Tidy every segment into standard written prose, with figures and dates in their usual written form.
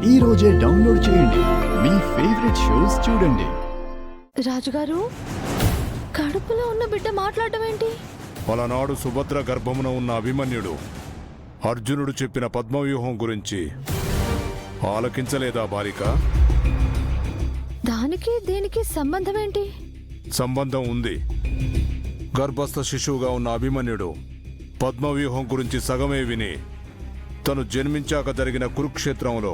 ఈ రోజే డౌన్లోడ్ చేయండి. మీ ఫేవరెట్ షోస్ చూడండి. రాజుగారు, కడుపులో ఉన్న బిడ్డ మాట్లాడటం ఏంటి? అలనాడు సుభద్ర గర్భమున ఉన్న అభిమన్యుడు అర్జునుడు చెప్పిన పద్మవ్యూహం గురించి ఆలకించలేదా బాలిక? దానికి దేనికి సంబంధం ఏంటి? సంబంధం ఉంది. గర్భస్థ శిశువుగా ఉన్న అభిమన్యుడు పద్మవ్యూహం గురించి సగమే విని తను జన్మించాక జరిగిన కురుక్షేత్రంలో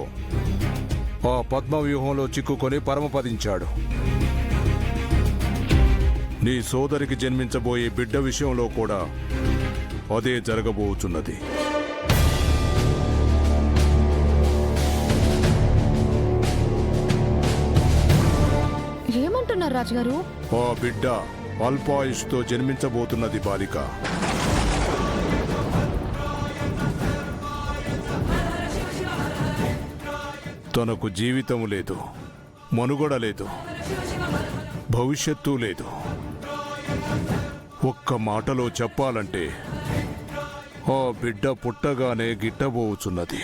ఆ పద్మవ్యూహంలో చిక్కుకొని పరమపదించాడు. నీ సోదరికి జన్మించబోయే బిడ్డ విషయంలో కూడా అదే జరగబోతున్నది. ఏమంటున్నారు రాజుగారు? ఆ బిడ్డ అల్పాయుష్తో జన్మించబోతున్నది బాలిక. తనకు జీవితం లేదు, మనుగడ లేదు, భవిష్యత్తు లేదు. ఒక్క మాటలో చెప్పాలంటే ఆ బిడ్డ పుట్టగానే గిట్టబోచున్నది.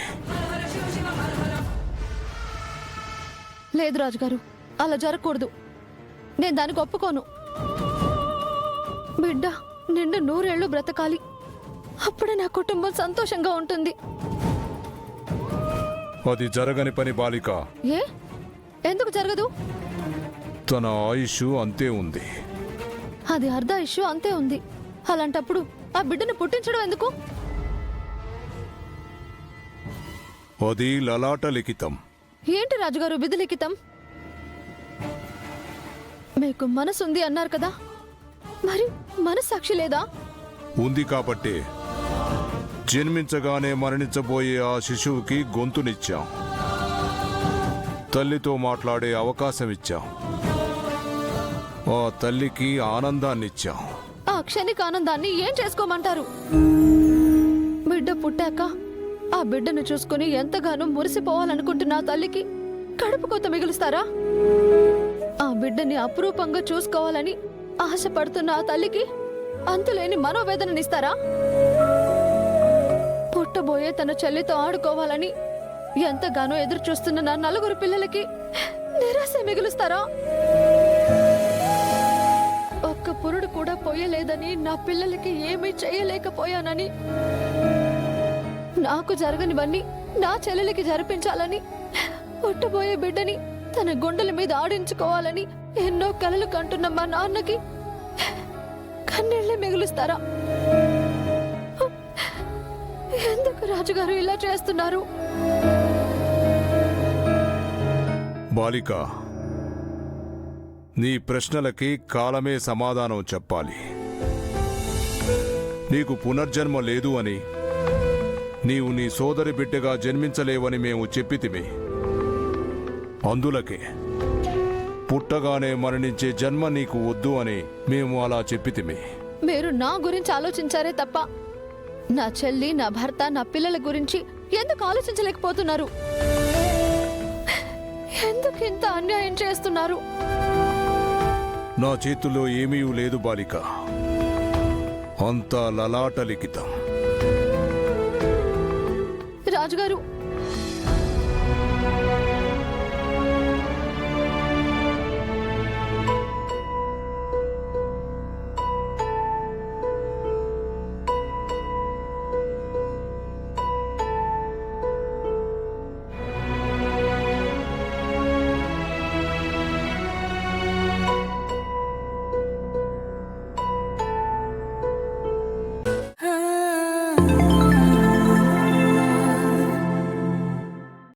లేదు రాజుగారు, అలా జరగకూడదు. నేను దానికి ఒప్పుకోను. బిడ్డ నిండు 100 ఏళ్ళు బ్రతకాలి. అప్పుడే నా కుటుంబం సంతోషంగా ఉంటుంది. అది జరగని పని బాలిక. ఏ? ఎందుకు జరగదు? తన ఆయుష్ అంతే ఉంది. అది అర్ధాయుష్ అంతే ఉంది. అలాంటప్పుడు ఆ బిడ్డను పుట్టించడం ఎందుకు? అది లలాట లిఖితం. ఏంటి రాజుగారు విధి లిఖితం? మీకు మనసుంది అన్నారు కదా, మరి మనస్సాక్షి లేదా? ఉంది కాబట్టే జన్మించగానే మరణించబోయే ఆ శిశువుకి గొంతునిచ్చాం, తల్లితో మాట్లాడే అవకాశం ఇచ్చాం, ఆ తల్లికి ఆనందాన్నిచ్చాం. ఆ క్షణిక ఆనందాన్ని ఏం చేసుకోమంటారు? బిడ్డ పుట్టాక ఆ బిడ్డను చూసుకుని ఎంతగానో మురిసిపోవాలనుకుంటున్న ఆ తల్లికి కడుపు కోత మిగులుస్తారా? ఆ బిడ్డని అపురూపంగా చూసుకోవాలని ఆశపడుతున్న ఆ తల్లికి అంతులేని మనోవేదననిస్తారా? పుట్టబోయే తన చెల్లితో ఆడుకోవాలని ఎంతగానో ఎదురు చూస్తున్న నా 4 పిల్లలకి నిరాశ మిగులుస్తారా? ఒక్క పురుడు కూడా పోయలేదని, నా పిల్లలకి ఏమీ చేయలేకపోయానని, నాకు జరగనివన్నీ నా చెల్లెలకి జరిపించాలని, పుట్టబోయే బిడ్డని తన గుండెల మీద ఆడించుకోవాలని ఎన్నో కలలు కంటున్న మా నాన్నకి కన్నీళ్లే మిగులుస్తారా? ఎందుకు రాజుగారు ఇలా చేస్తున్నారు? బాలిక, నీ ప్రశ్నలకి కాలమే సమాధానం చెప్పాలి. నీకు పునర్జన్మ లేదు అని, నీవు నీ సోదరి బిడ్డగా జన్మించలేవని మేము చెప్పితిమి. అందులకే పుట్టగానే మరణించే జన్మ నీకు వద్దు అని మేము అలా చెప్పితిమి. మీరు నా గురించి ఆలోచించారే తప్ప నా చెల్లి, నా భర్త, నా పిల్లల గురించి ఎందుకు ఆలోచించలేకపోతున్నారు? ఎందుకు ఇంత అన్యాయం చేస్తున్నారు? నా చేతుల్లో ఏమీ లేదు బాలిక, అంతా లలాట లిఖితం. రాజుగారు,